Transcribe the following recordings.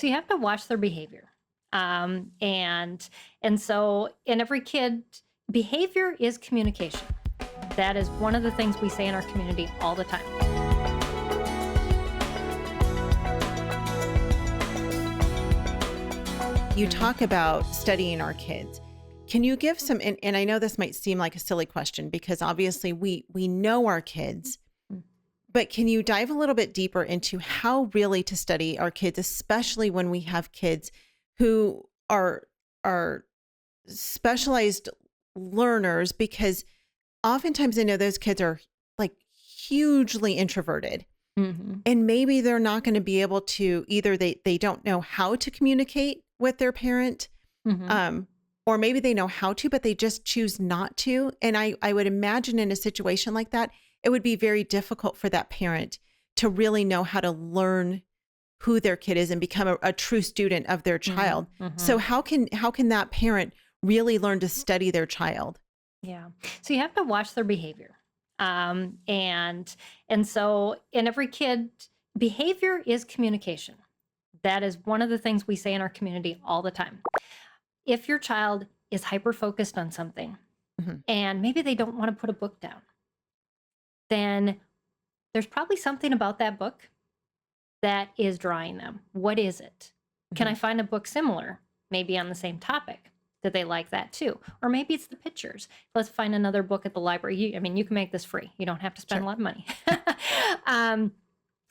So you have to watch their behavior. And so in every kid, behavior is communication. That is one of the things we say in our community all the time. You talk about studying our kids. Can you give some, and I know this might seem like a silly question because obviously we know our kids, but can you dive a little bit deeper into how really to study our kids, especially when we have kids who are specialized learners? Because oftentimes I know those kids are like hugely introverted. Mm-hmm. And maybe they're not going to be able to either they don't know how to communicate with their parent, or maybe they know how to, but they just choose not to. And I would imagine in a situation like that, it would be very difficult for that parent to really know how to learn who their kid is and become a true student of their child. Mm-hmm. So how can that parent really learn to study their child? Yeah. So you have to watch their behavior. And so in every kid, behavior is communication. That is one of the things we say in our community all the time. If your child is hyper-focused on something and maybe they don't want to put a book down, then there's probably something about that book that is drawing them. What is it? Can I find a book similar, maybe on the same topic? Did they like that too? Or maybe it's the pictures. Let's find another book at the library. You can make this free. You don't have to spend a lot of money.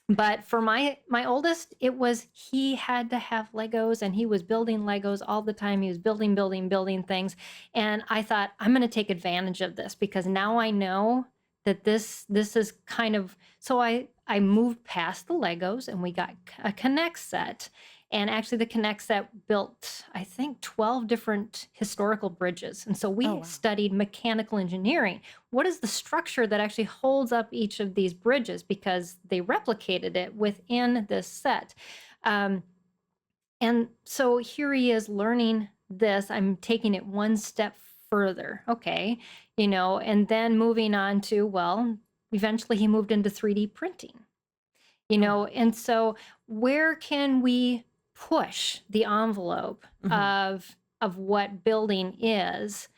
But for my oldest, it was he had to have Legos, and he was building Legos all the time. He was building things. And I thought, I'm going to take advantage of this because now I know that this is kind of, so I moved past the Legos and we got a Connect set. And actually the Connect set built, I think, 12 different historical bridges. And so we studied mechanical engineering. What is the structure that actually holds up each of these bridges? Because they replicated it within this set. And so here he is learning this. I'm taking it one step further. Okay. And then moving on to, well, eventually he moved into 3D printing, and so where can we push the envelope of what building is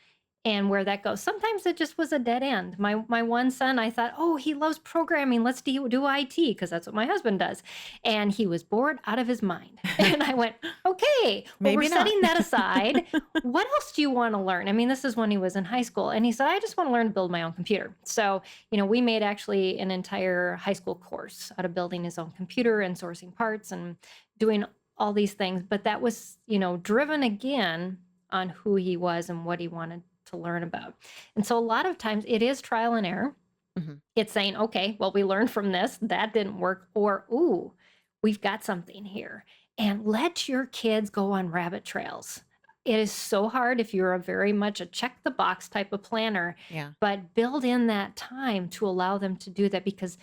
and where that goes? Sometimes it just was a dead end. My one son, I thought, oh, he loves programming. Let's do IT because that's what my husband does. And he was bored out of his mind. And I went, okay, well, we're setting that aside. What else do you want to learn? I mean, this is when he was in high school. And he said, I just want to learn to build my own computer. So, we made actually an entire high school course out of building his own computer and sourcing parts and doing all these things. But that was, driven again on who he was and what he wanted to learn about. And so a lot of times it is trial and error. It's saying, okay, well, we learned from this, that didn't work, or, ooh, we've got something here. And let your kids go on rabbit trails. It is so hard if you're very much a check the box type of planner, but build in that time to allow them to do that, because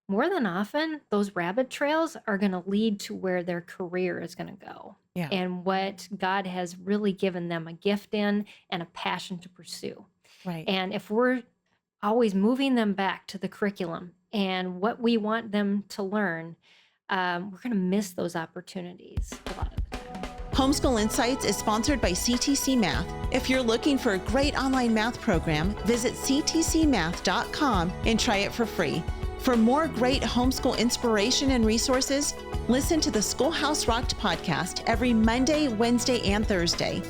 more than often, those rabbit trails are going to lead to where their career is going to go. And what God has really given them a gift in and a passion to pursue. Right. And if we're always moving them back to the curriculum and what we want them to learn, we're going to miss those opportunities a lot of the time. Homeschool Insights is sponsored by CTC Math. If you're looking for a great online math program, visit ctcmath.com and try it for free. For more great homeschool inspiration and resources, listen to the Schoolhouse Rocked podcast every Monday, Wednesday, and Thursday.